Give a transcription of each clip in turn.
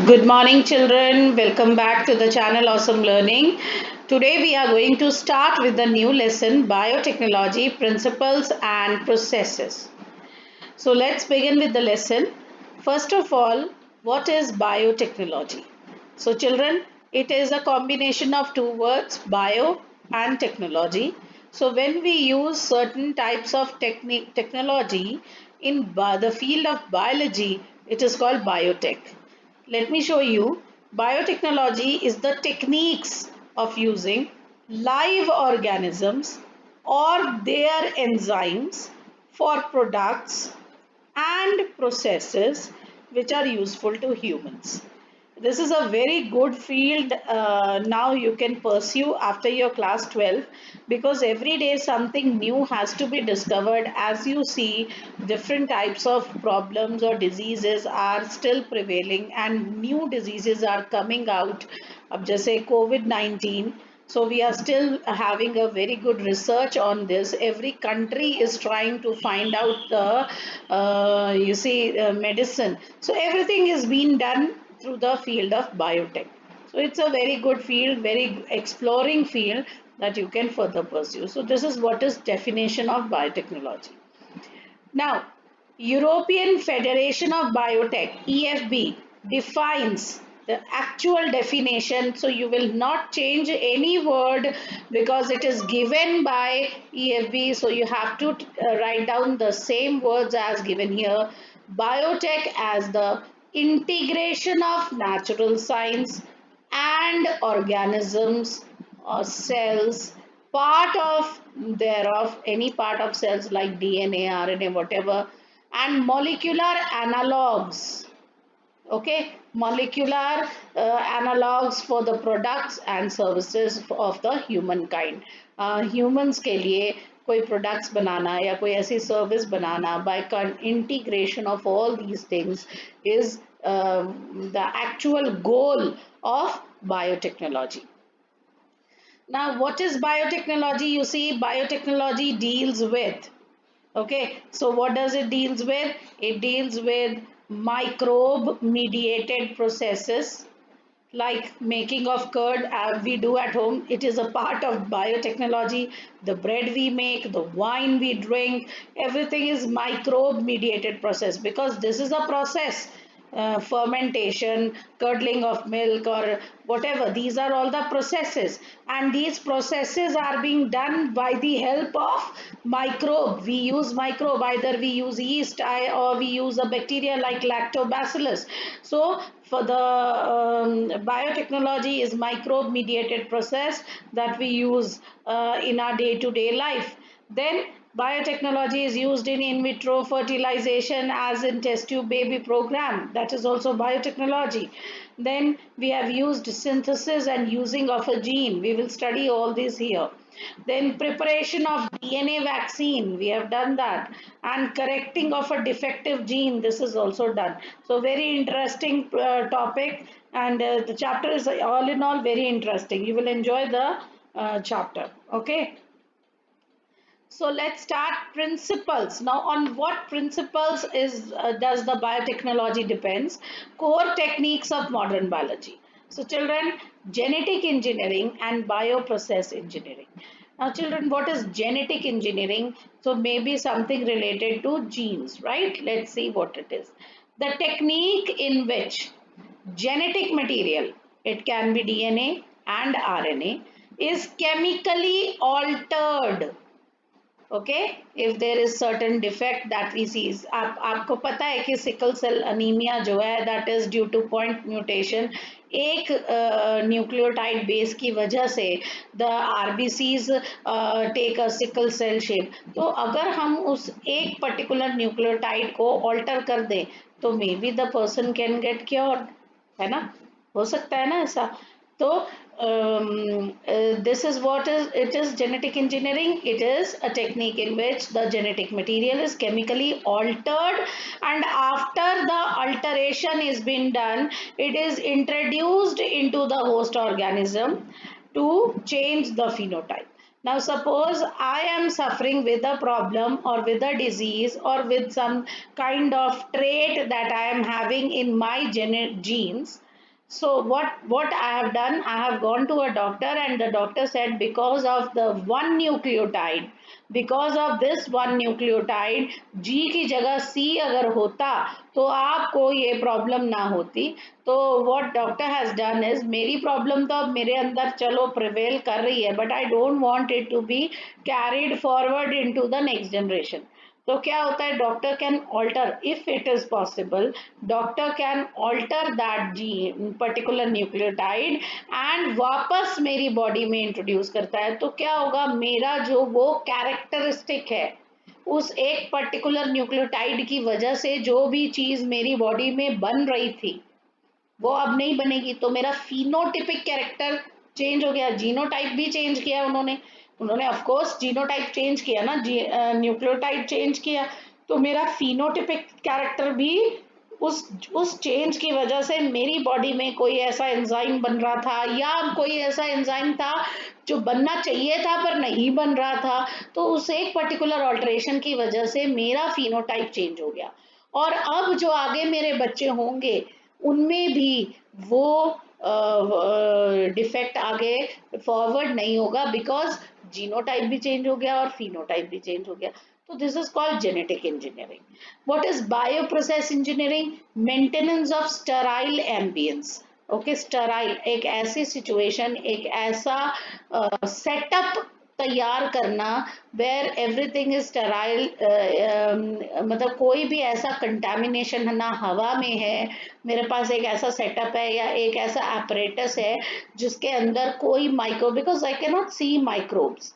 Good morning, children. Welcome back to the channel Awesome Learning. Today, we are going to start with the new lesson Biotechnology Principles and Processes. So, let's begin with the lesson. First of all, what is biotechnology? So, children, it is a combination of two words bio and technology. So, when we use certain types of technology in the field of biology, it is called biotech. Let me show you. Biotechnology is the techniques of using live organisms or their enzymes for products and processes which are useful to humans. This is a very good field now you can pursue after your class 12, because every day something new has to be discovered. As you see, different types of problems or diseases are still prevailing and new diseases are coming out. अब जैसे COVID-19, so we are still having a very good research on this. Every country is trying to find out the medicine. So everything is being done through the field of biotech. So it's a very good field, very exploring field that you can further pursue. So this is what is definition of biotechnology. Now, European Federation of Biotech, EFB, defines the actual definition. So you will not change any word because it is given by EFB. So you have to write down the same words as given here. Biotech as the integration of natural science and organisms or cells, part of thereof, any part of cells like DNA, RNA, whatever, and molecular analogues. Okay, molecular analogues for the products and services of the humankind. Humans के लिए कोई products बनाना या कोई ऐसी service banana by integration of all these things is the actual goal of biotechnology. Now, what is biotechnology? You see, biotechnology deals with, okay, so what does it deals with? It deals with microbe mediated processes like making of curd we do at home. It is a part of biotechnology. The bread we make, the wine we drink, everything is microbe mediated process, because this is a process. Fermentation, curdling of milk, or whatever, these are all the processes, and these processes are being done by the help of microbe. We use microbe, either we use yeast or we use a bacteria like lactobacillus. So for the biotechnology is microbe mediated process that we use in our day-to-day life. Then biotechnology is used in vitro fertilization, as in test tube baby program. That is also biotechnology. Then we have used synthesis and using of a gene. We will study all this here. Then preparation of DNA vaccine, we have done that. And correcting of a defective gene, this is also done. So very interesting topic, and the chapter is all in all very interesting. You will enjoy the chapter. Okay. So let's start principles. Now, on what principles is does the biotechnology depends? Core techniques of modern biology. So children, genetic engineering and bioprocess engineering. Now children, what is genetic engineering? So maybe something related to genes, right? Let's see what it is. The technique in which genetic material, it can be DNA and RNA, is chemically altered. Okay, if there is certain defect that we sees, आपको पता है कि sickle cell anaemia जो है that is due to point mutation. एक nucleotide base की वजह से the RBCs take a sickle cell shape. तो अगर हम उस एक पर्टिकुलर न्यूक्लियोटाइड को ऑल्टर कर दें तो may be the person can get cured, है ना, हो सकता है ना ऐसा. तो this is what is it is genetic engineering. It is a technique in which the genetic material is chemically altered, and after the alteration is been done, it is introduced into the host organism to change the phenotype. Now suppose I am suffering with a problem or with a disease or with some kind of trait that I am having in my genes. So what I have done, I have gone to a doctor and the doctor said because of the one nucleotide, because of this one nucleotide, G की जगह C अगर होता तो आपको ये problem ना होती. तो what doctor has done is, मेरी प्रॉब्लम तो अब मेरे अंदर चलो प्रिवेल कर रही है, but I don't want it to be carried forward into the next generation. तो क्या होता है, doctor can alter, if it is possible, doctor can alter that gene particular nucleotide and वापस मेरी बॉडी में इंट्रोड्यूस करता है. तो क्या होगा, मेरा जो वो कैरेक्टरिस्टिक है उस एक पर्टिकुलर न्यूक्लियोटाइड की वजह से जो भी चीज मेरी बॉडी में बन रही थी वो अब नहीं बनेगी. तो मेरा फिनोटिपिक कैरेक्टर चेंज हो गया, जीनोटाइप भी चेंज किया उन्होंने. उन्होंने ऑफ कोर्स जीनोटाइप चेंज किया ना, न्यूक्लियोटाइड चेंज किया. तो मेरा फिनोटिपिक कैरेक्टर भी उस चेंज की वजह से मेरी बॉडी में कोई ऐसा एंजाइम बन रहा था या कोई ऐसा एंजाइम था जो बनना चाहिए था पर नहीं बन रहा था. तो उस एक पर्टिकुलर ऑल्टरेशन की वजह से मेरा फिनोटाइप चेंज हो गया. और अब जो आगे मेरे बच्चे होंगे उनमें भी वो डिफेक्ट आगे फॉरवर्ड नहीं होगा, बिकॉज जीनोटाइप भी चेंज हो गया और फिनोटाइप भी चेंज हो गया. तो this is called genetic engineering. What is bioprocess engineering? Maintenance of Sterlite ambience. Okay, Sterlite एक ऐसी सिचुएशन, एक ऐसा सेटअप तैयार करना वेयर एवरीथिंग इज स्टेराइल, मतलब कोई भी ऐसा कंटामिनेशन ना हवा में है. मेरे पास एक ऐसा सेटअप है या एक ऐसा apparatus है जिसके अंदर कोई micro, because I can not see microbes,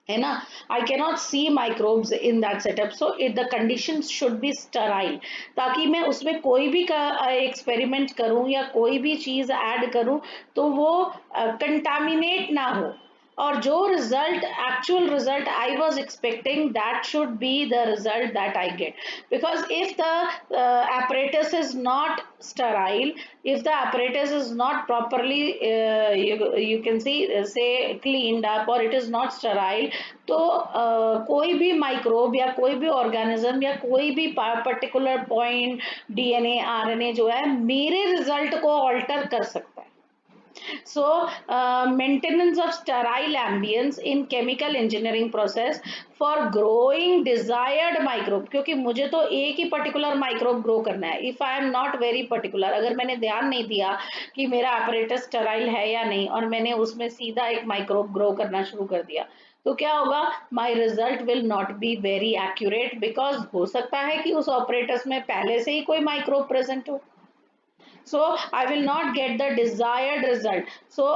है ना, I cannot see microbes in that setup. So it the condition should be sterile, ताकि मैं उसमें कोई भी एक्सपेरिमेंट करूं या कोई भी चीज ऐड करूं तो वो कंटामिनेट ना हो. और जो result, actual result I was expecting, that should be the result that I get. Because if the apparatus is not sterile, if the apparatus is not properly you can see say cleaned up or it is not sterile, तो कोई भी microbe या कोई भी organism या कोई भी particular point DNA RNA जो है मेरे रिजल्ट को ऑल्टर कर सकता है. So, maintenance of sterile ambience in chemical engineering process for growing desired microbe. क्योंकि मुझे तो एक ही particular microbe grow करना है. If I am not very particular, अगर मैंने ध्यान नहीं दिया कि मेरा apparatus sterile है या नहीं और मैंने उसमें सीधा एक microbe grow करना शुरू कर दिया, तो क्या होगा, my result will not be very accurate, because हो सकता है कि उस apparatus में पहले से ही कोई microbe present हो. So I will not get the desired result. So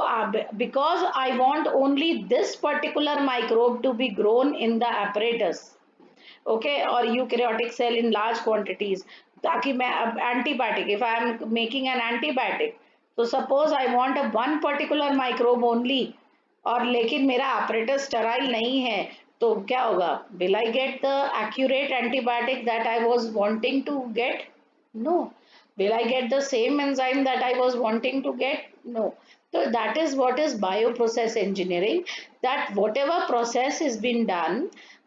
because I want only this particular microbe to be grown in the apparatus, okay, or eukaryotic cell in large quantities, ताकि मैं अब antibiotic, if I am making an antibiotic, so suppose I want a one particular microbe only, और लेकिन मेरा apparatus sterile नहीं है, तो क्या होगा, will I get the accurate antibiotic that I was wanting to get? No. Will I get the same enzyme that I was wanting to get? No. So that is what is bioprocess engineering, that whatever process has been done,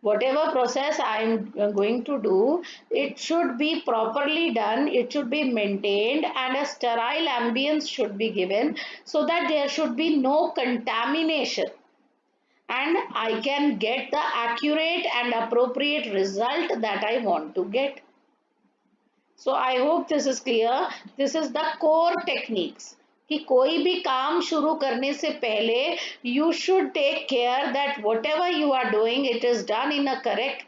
whatever process I am going to do, it should be properly done, it should be maintained, and a sterile ambience should be given so that there should be no contamination, and I can get the accurate and appropriate result that I want to get. So I hope this is clear. This is the core techniques. कि कोई भी काम शुरू करने से पहले you should take care that whatever you are doing, it is done in a correct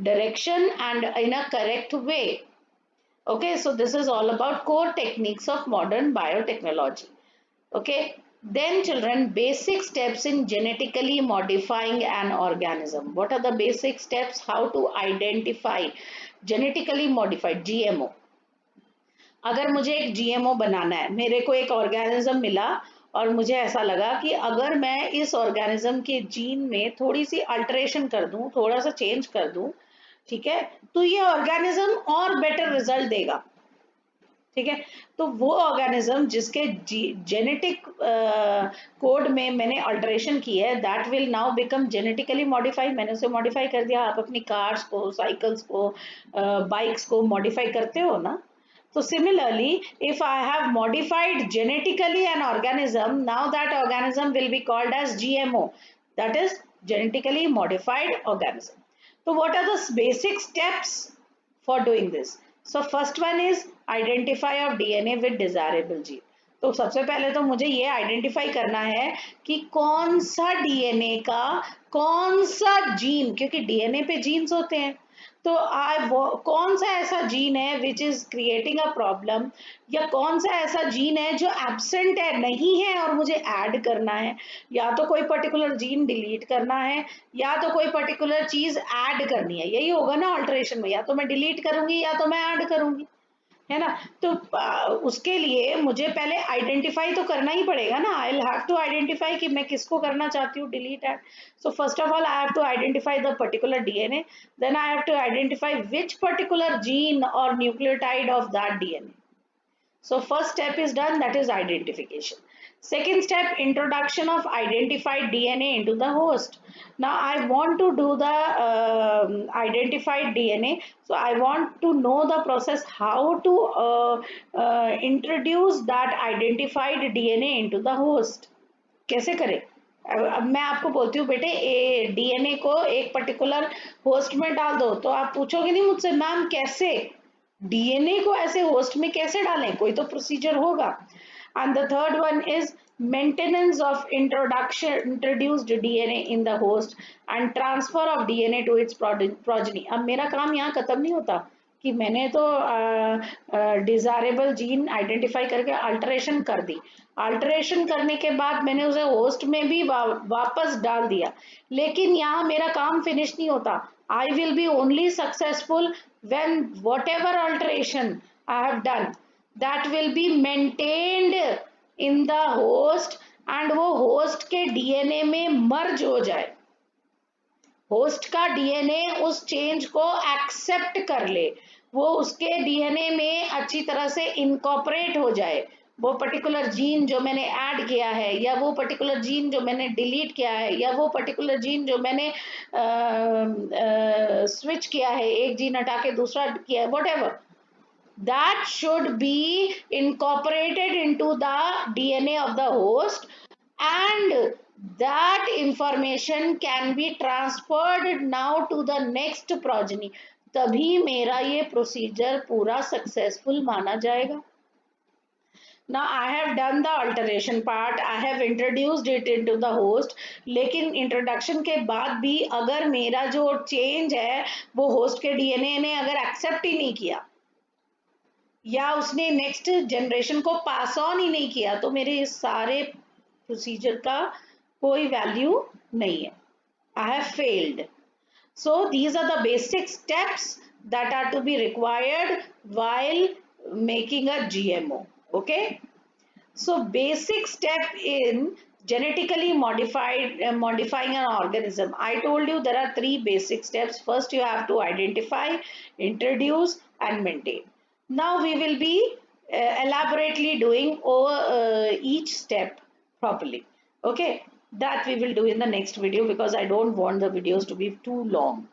direction and in a correct way. Okay, so this is all about core techniques of modern biotechnology. Okay, then children, basic steps in genetically modifying an organism. What are the basic steps? How to identify genetically modified GMO. अगर मुझे एक GMO बनाना है, मेरे को एक organism मिला और मुझे ऐसा लगा कि अगर मैं इस ऑर्गेनिज्म के जीन में थोड़ी सी अल्टरेशन कर दूं, थोड़ा सा चेंज कर दूं, ठीक है, तो ये ऑर्गेनिज्म और बेटर रिजल्ट देगा. ठीक है, तो वो ऑर्गेनिज्म जिसके जेनेटिक कोड में मैंने अल्टरेशन की है, that will now become genetically modified. मैंने उसे मॉडिफाई कर दिया. आप अपनी कार्स को, साइकिल्स को, बाइक्स को मॉडिफाई करते हो ना, So similarly, if I have modified genetically an organism, now that organism will be called as GMO, that is genetically modified organism. So what are the basic steps for doing this? So first one is identify of DNA with desirable gene. तो सबसे पहले तो मुझे ये identify करना है कि कौन सा डीएनए का कौन सा जीन, क्योंकि डीएनए पे जीन्स होते हैं, तो कौन सा ऐसा जीन है which is creating a problem, या कौन सा ऐसा जीन है जो एब्सेंट है, नहीं है और मुझे ऐड करना है, या तो कोई पर्टिकुलर जीन डिलीट करना है या तो कोई पर्टिकुलर चीज ऐड करनी है, यही होगा ना ऑल्टरेशन में, या तो मैं डिलीट करूंगी या तो मैं ऐड करूंगी, है ना। तो उसके लिए मुझे पहले आइडेंटिफाई तो करना ही पड़ेगा ना, I will have to identify कि मैं किसको करना चाहती हूँ delete it. So first of all I have to identify the particular DNA, then I have to identify which particular gene और nucleotide of that DNA. So first step is done, that is identification. Second step, introduction of identified DNA into the host. Now I want to do the identified DNA. So I want to know the process how to introduce that identified DNA into the host. कैसे करें? अब मैं आपको बोलती हूँ बेटे DNA को एक पर्टिकुलर होस्ट में डाल दो, तो आप पूछोगे नहीं मुझसे मैम कैसे, डीएनए को ऐसे होस्ट में कैसे डालें, कोई तो प्रोसीजर होगा। And the third one is maintenance of introduced DNA in the host and transfer of DNA to its progeny. अब मेरा काम यहाँ खत्म नहीं होता कि मैंने तो डिजायरेबल जीन आइडेंटिफाई करके अल्टरेशन कर दी, अल्टरेशन करने के बाद मैंने उसे होस्ट में भी वापस डाल दिया, लेकिन यहाँ मेरा काम फिनिश नहीं होता। I will be only successful when whatever alteration I have done that will be maintained in the host and वो host के DNA में merge हो जाए, होस्ट का डीएनए उस चेंज को एक्सेप्ट कर ले, वो उसके डीएनए में अच्छी तरह से इनकॉर्पोरेट हो जाए, वो पर्टिकुलर जीन जो मैंने ऐड किया है या वो पर्टिकुलर जीन जो मैंने डिलीट किया है या वो पर्टिकुलर जीन जो मैंने स्विच किया है, एक जीन हटा के दूसरा किया है, whatever that should be incorporated into the DNA of the host and that information can be transferred now to the next progeny, तभी मेरा ये प्रोसीजर पूरा सक्सेसफुल माना जाएगा। Now I have done the alteration part, I have introduced it into the host, लेकिन introduction के बाद भी अगर मेरा जो चेंज है वो होस्ट के डीएनए ने अगर एक्सेप्ट ही नहीं किया या उसने नेक्स्ट जनरेशन को पास ऑन ही नहीं किया, तो मेरे इस सारे प्रोसीजर का कोई वैल्यू नहीं है, I have failed. So these are the basic steps that are to be required while making a GMO. Okay. So basic step in genetically modifying an organism. I told you there are three basic steps. First you have to identify, introduce and maintain. Now we will be elaborately doing over each step properly. Okay. That we will do in the next video because I don't want the videos to be too long.